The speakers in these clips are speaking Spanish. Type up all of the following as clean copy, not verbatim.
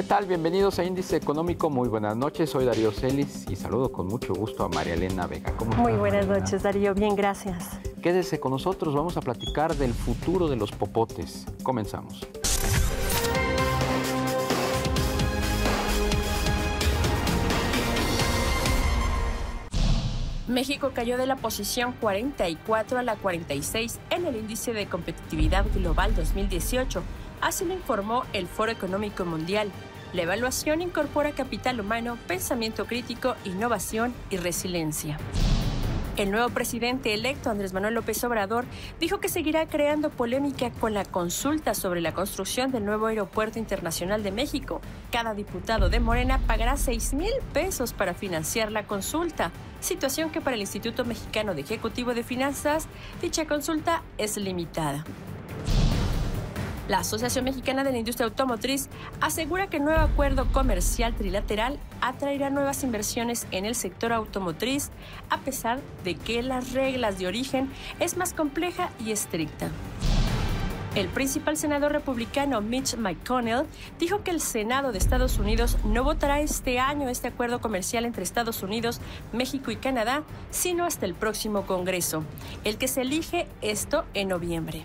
¿Qué tal? Bienvenidos a Índice Económico. Muy buenas noches. Soy Darío Celis y saludo con mucho gusto a María Elena Vega. ¿Cómo estás? Muy buenas noches, Darío. Bien, gracias. Quédese con nosotros. Vamos a platicar del futuro de los popotes. Comenzamos. México cayó de la posición 44 a la 46 en el Índice de Competitividad Global 2018. Así lo informó el Foro Económico Mundial. La evaluación incorpora capital humano, pensamiento crítico, innovación y resiliencia. El nuevo presidente electo, Andrés Manuel López Obrador, dijo que seguirá creando polémica con la consulta sobre la construcción del nuevo Aeropuerto Internacional de México. Cada diputado de Morena pagará 6,000 pesos para financiar la consulta, situación que para el Instituto Mexicano de Ejecutivo de Finanzas, dicha consulta es limitada. La Asociación Mexicana de la Industria Automotriz asegura que el nuevo acuerdo comercial trilateral atraerá nuevas inversiones en el sector automotriz, a pesar de que las reglas de origen es más compleja y estricta. El principal senador republicano Mitch McConnell dijo que el Senado de Estados Unidos no votará este año este acuerdo comercial entre Estados Unidos, México y Canadá, sino hasta el próximo Congreso, el que se elige esto en noviembre.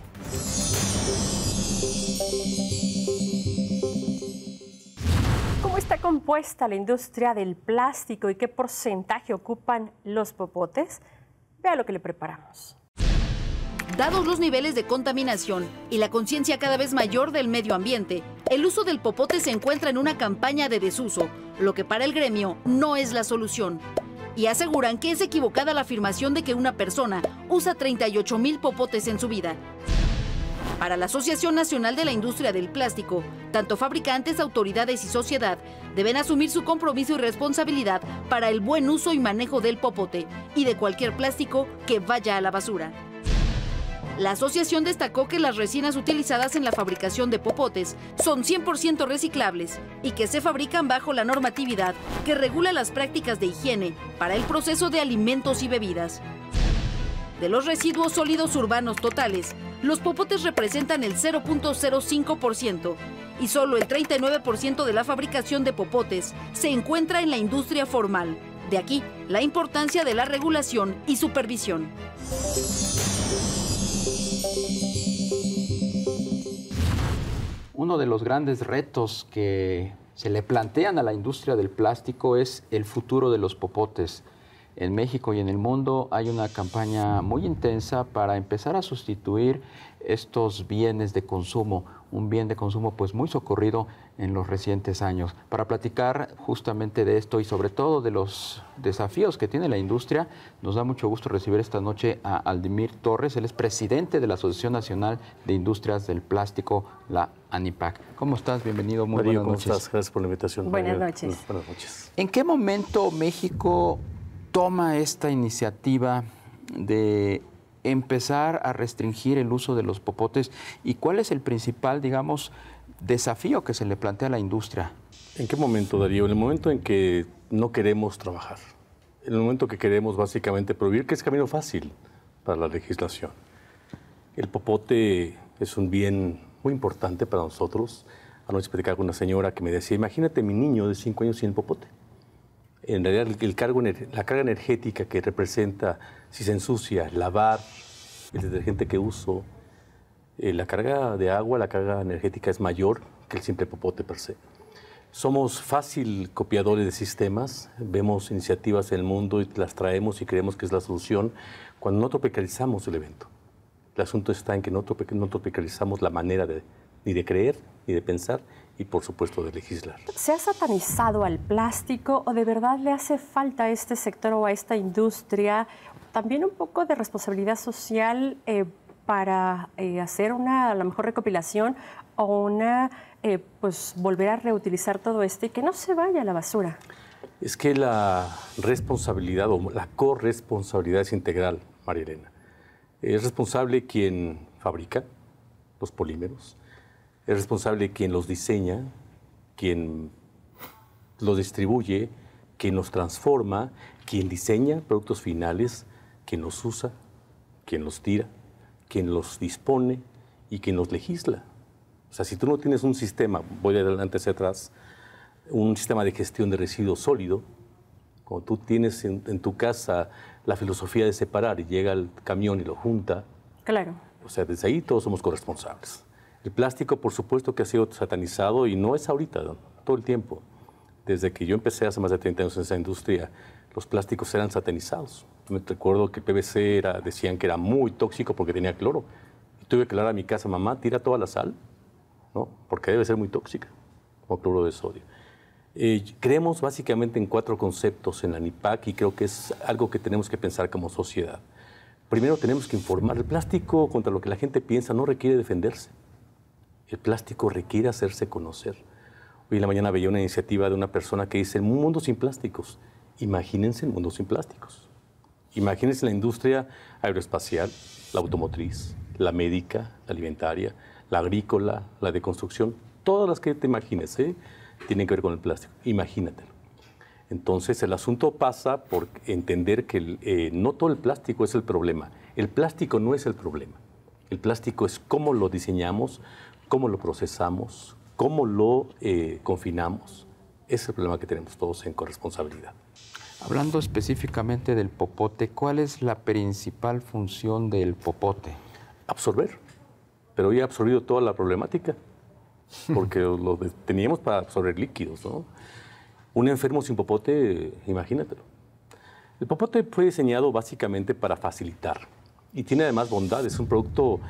¿Cómo está compuesta la industria del plástico y qué porcentaje ocupan los popotes? Vea lo que le preparamos. Dados los niveles de contaminación y la conciencia cada vez mayor del medio ambiente, el uso del popote se encuentra en una campaña de desuso, lo que para el gremio no es la solución. Y aseguran que es equivocada la afirmación de que una persona usa 38,000 popotes en su vida. Para la Asociación Nacional de la Industria del Plástico, tanto fabricantes, autoridades y sociedad deben asumir su compromiso y responsabilidad para el buen uso y manejo del popote y de cualquier plástico que vaya a la basura. La asociación destacó que las resinas utilizadas en la fabricación de popotes son 100% reciclables y que se fabrican bajo la normatividad que regula las prácticas de higiene para el proceso de alimentos y bebidas. De los residuos sólidos urbanos totales, los popotes representan el 0.05% y solo el 39% de la fabricación de popotes se encuentra en la industria formal. De aquí la importancia de la regulación y supervisión. Uno de los grandes retos que se le plantean a la industria del plástico es el futuro de los popotes. En México y en el mundo hay una campaña muy intensa para empezar a sustituir estos bienes de consumo, un bien de consumo pues muy socorrido en los recientes años. Para platicar justamente de esto y sobre todo de los desafíos que tiene la industria, nos da mucho gusto recibir esta noche a Aldimir Torres. Él es presidente de la Asociación Nacional de Industrias del Plástico, la ANIPAC. ¿Cómo estás? Bienvenido, muy buenas noches. ¿Cómo estás? Gracias por la invitación. Buenas noches. Buenas noches. ¿En qué momento México toma esta iniciativa de empezar a restringir el uso de los popotes y cuál es el principal, digamos, desafío que se le plantea a la industria? ¿En qué momento, Darío? En el momento en que no queremos trabajar, en el momento que queremos básicamente prohibir, que es camino fácil para la legislación. El popote es un bien muy importante para nosotros. Anoche platicaba con una señora que me decía, imagínate mi niño de 5 años sin popote. En realidad, la carga energética que representa, si se ensucia, lavar, el detergente que uso, la carga de agua, la carga energética es mayor que el simple popote per se. Somos fácil copiadores de sistemas, vemos iniciativas en el mundo y las traemos y creemos que es la solución cuando no tropicalizamos el evento. El asunto está en que no tropicalizamos la manera ni de creer, ni de pensar, y por supuesto de legislar. ¿Se ha satanizado al plástico o de verdad le hace falta a este sector o a esta industria también un poco de responsabilidad social para hacer a la mejor recopilación o pues volver a reutilizar todo esto y que no se vaya a la basura? Es que la responsabilidad o la corresponsabilidad es integral, María Elena. Es responsable quien fabrica los polímeros, es responsable quien los diseña, quien los distribuye, quien los transforma, quien diseña productos finales, quien los usa, quien los tira, quien los dispone y quien los legisla. O sea, si tú no tienes un sistema, voy de adelante hacia atrás, un sistema de gestión de residuos sólido. Como tú tienes en tu casa la filosofía de separar y llega el camión y lo junta. Claro. O sea, desde ahí todos somos corresponsables. El plástico, por supuesto, que ha sido satanizado y no es ahorita, ¿no? Todo el tiempo. Desde que yo empecé hace más de 30 años en esa industria, los plásticos eran satanizados. Me recuerdo que el PVC decían que era muy tóxico porque tenía cloro. Y tuve que hablar a mi casa, mamá, tira toda la sal, ¿no? Porque debe ser muy tóxica, como cloro de sodio. Creemos básicamente en 4 conceptos en la NIPAC y creo que es algo que tenemos que pensar como sociedad. Primero tenemos que informar. El plástico, contra lo que la gente piensa, no requiere defenderse. El plástico requiere hacerse conocer. Hoy en la mañana veía una iniciativa de una persona que dice, el mundo sin plásticos. Imagínense el mundo sin plásticos. Imagínense la industria aeroespacial, la automotriz, la médica, la alimentaria, la agrícola, la de construcción, todas las que te imagines, tienen que ver con el plástico. Imagínatelo. Entonces, el asunto pasa por entender que no todo el plástico es el problema. El plástico no es el problema. El plástico es cómo lo diseñamos, cómo lo procesamos, cómo lo confinamos. Ese es el problema que tenemos todos en corresponsabilidad. Hablando específicamente del popote, ¿cuál es la principal función del popote? Absorber. Pero hoy ha absorbido toda la problemática, porque lo teníamos para absorber líquidos, ¿no? Un enfermo sin popote, imagínatelo. El popote fue diseñado básicamente para facilitar y tiene además bondades. Es un producto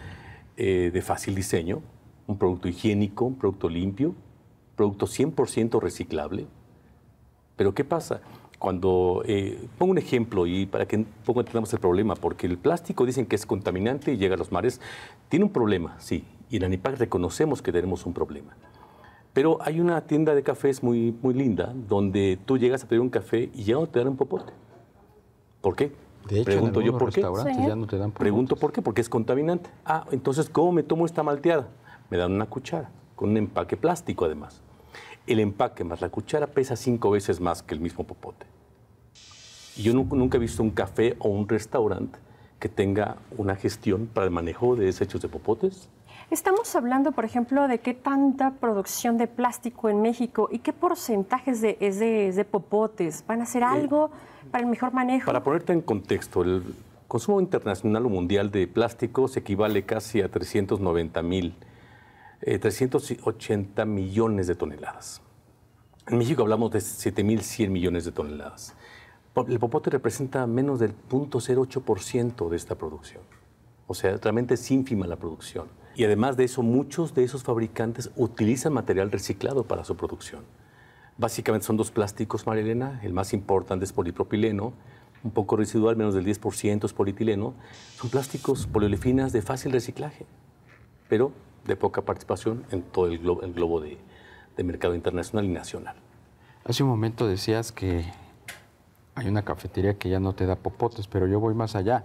de fácil diseño, un producto higiénico, un producto limpio, un producto 100% reciclable. Pero ¿qué pasa? Cuando pongo un ejemplo y para que un poco entendamos el problema, porque el plástico dicen que es contaminante y llega a los mares, tiene un problema, sí, y en la NIPAC reconocemos que tenemos un problema. Pero hay una tienda de cafés muy, muy linda donde tú llegas a pedir un café y ya no te dan un popote. ¿Por qué? De hecho, pregunto en yo por qué. Restaurantes ya no te dan popotes. Pregunto por qué, porque es contaminante. Ah, entonces, ¿cómo me tomo esta malteada? Me dan una cuchara, con un empaque plástico además. El empaque más la cuchara pesa 5 veces más que el mismo popote. Y yo nunca he visto un café o un restaurante que tenga una gestión para el manejo de desechos de popotes. Estamos hablando, por ejemplo, de qué tanta producción de plástico en México y qué porcentajes es de popotes. ¿Van a hacer algo para el mejor manejo? Para ponerte en contexto, el consumo internacional o mundial de plásticos equivale casi a 380 millones de toneladas. En México hablamos de 7.100 millones de toneladas. El popote representa menos del 0.08% de esta producción. O sea, realmente es ínfima la producción. Y además de eso, muchos de esos fabricantes utilizan material reciclado para su producción. Básicamente son 2 plásticos, María Elena. El más importante es polipropileno, un poco residual, menos del 10% es polietileno. Son plásticos poliolefinas de fácil reciclaje, pero de poca participación en todo el globo de mercado internacional y nacional. Hace un momento decías que hay una cafetería que ya no te da popotes, pero yo voy más allá.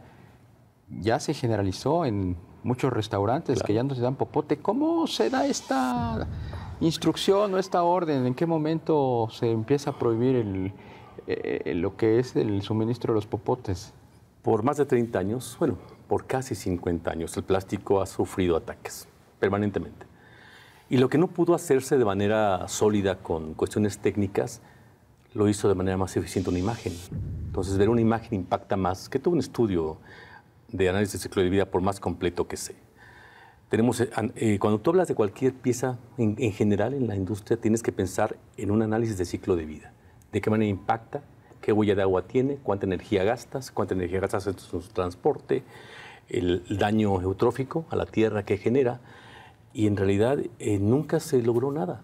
Ya se generalizó en muchos restaurantes, claro, que ya no te dan popote. ¿Cómo se da esta instrucción o esta orden? ¿En qué momento se empieza a prohibir lo que es el suministro de los popotes? Por más de 30 años, bueno, por casi 50 años, el plástico ha sufrido ataques permanentemente. Y lo que no pudo hacerse de manera sólida con cuestiones técnicas, lo hizo de manera más eficiente una imagen. Entonces, ver una imagen impacta más que todo un estudio de análisis de ciclo de vida, por más completo que sea. Cuando tú hablas de cualquier pieza, en general en la industria, tienes que pensar en un análisis de ciclo de vida. De qué manera impacta, qué huella de agua tiene, cuánta energía gastas en su transporte, el daño eutrófico a la tierra que genera. Y en realidad nunca se logró nada.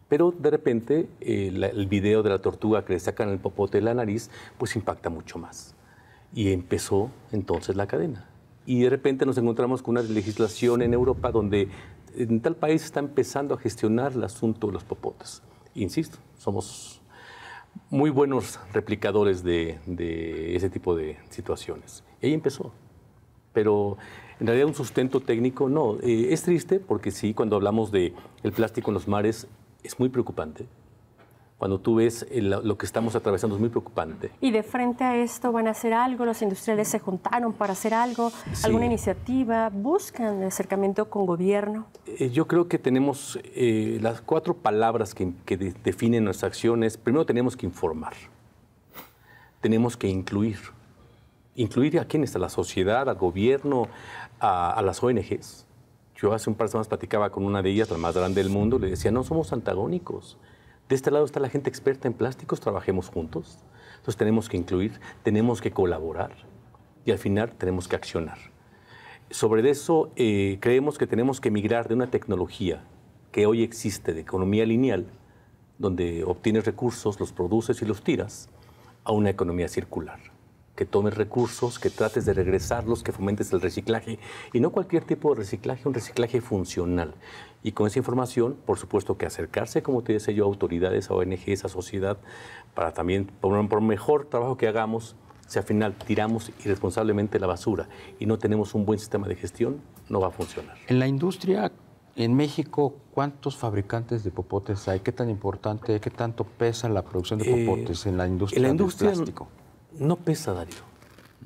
Pero de repente el video de la tortuga que le sacan el popote de la nariz, pues impacta mucho más. Y empezó entonces la cadena. Y de repente nos encontramos con una legislación en Europa donde en tal país está empezando a gestionar el asunto de los popotes. Insisto, somos muy buenos replicadores de ese tipo de situaciones. Y ahí empezó. Pero en realidad un sustento técnico no. Es triste porque sí, cuando hablamos del plástico en los mares es muy preocupante. Cuando tú ves lo que estamos atravesando es muy preocupante. Y de frente a esto van a hacer algo, los industriales se juntaron para hacer algo, Sí. alguna iniciativa, buscan el acercamiento con gobierno. Yo creo que tenemos las 4 palabras que definen nuestras acciones. Primero tenemos que informar, tenemos que incluir. ¿Incluir a quiénes? A la sociedad, al gobierno, a las ONGs. Yo hace un par de semanas platicaba con una de ellas, la más grande del mundo, le decía, no somos antagónicos. De este lado está la gente experta en plásticos, trabajemos juntos. Entonces tenemos que incluir, tenemos que colaborar y al final tenemos que accionar. Sobre eso creemos que tenemos que migrar de una tecnología que hoy existe de economía lineal, donde obtienes recursos, los produces y los tiras, a una economía circular. Que tomes recursos, que trates de regresarlos, que fomentes el reciclaje, y no cualquier tipo de reciclaje, un reciclaje funcional. Y con esa información, por supuesto que acercarse, como te decía yo, a autoridades, a ONGs, a sociedad, para también, por mejor trabajo que hagamos, si al final tiramos irresponsablemente la basura y no tenemos un buen sistema de gestión, no va a funcionar. En la industria, en México, ¿cuántos fabricantes de popotes hay? ¿Qué tan importante, qué tanto pesa la producción de popotes en la industria del plástico? No pesa, Darío.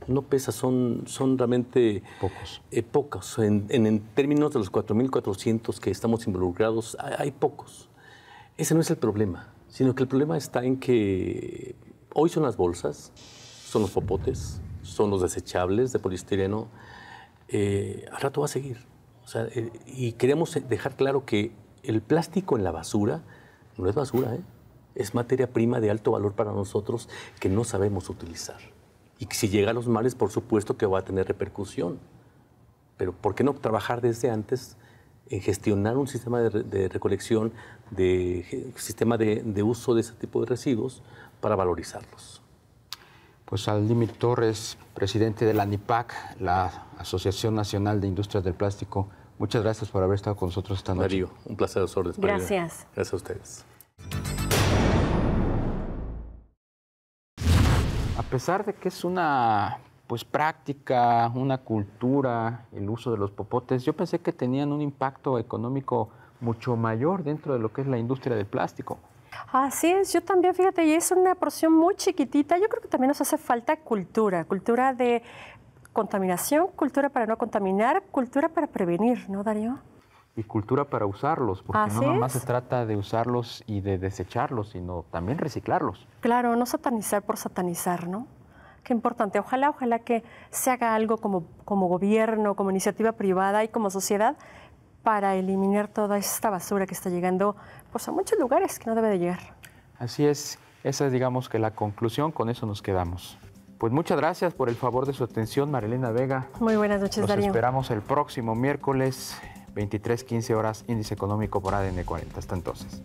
No pesa, son realmente pocos. Pocos. En términos de los 4.400 que estamos involucrados, hay pocos. Ese no es el problema, sino que el problema está en que hoy son las bolsas, son los popotes, son los desechables de poliestireno. Al rato va a seguir. O sea, y queremos dejar claro que el plástico en la basura no es basura, ¿eh? Es materia prima de alto valor para nosotros que no sabemos utilizar. Y que si llega a los mares, por supuesto que va a tener repercusión. Pero ¿por qué no trabajar desde antes en gestionar un sistema de recolección, sistema de uso de ese tipo de residuos para valorizarlos? Pues Aldimir Torres, presidente de la ANIPAC, la Asociación Nacional de Industrias del Plástico, muchas gracias por haber estado con nosotros esta noche. Darío, un placer, Sordes. Gracias. Gracias a ustedes. A pesar de que es una práctica, una cultura, el uso de los popotes, yo pensé que tenían un impacto económico mucho mayor dentro de lo que es la industria del plástico. Así es, yo también, fíjate, y es una porción muy chiquitita. Yo creo que también nos hace falta cultura de contaminación, cultura para no contaminar, cultura para prevenir, ¿no, Darío? Y cultura para usarlos, porque Así no nomás es. se trata de usarlos y de desecharlos, sino también reciclarlos. Claro, no satanizar por satanizar, ¿no? Qué importante. Ojalá que se haga algo como gobierno, como iniciativa privada y como sociedad para eliminar toda esta basura que está llegando pues, a muchos lugares que no debe de llegar. Así es, esa es digamos que la conclusión, con eso nos quedamos. Pues muchas gracias por el favor de su atención, Marilena Vega. Muy buenas noches, Darío. Los esperamos el próximo miércoles, 23:15 horas, Índice Económico por ADN 40. Hasta entonces.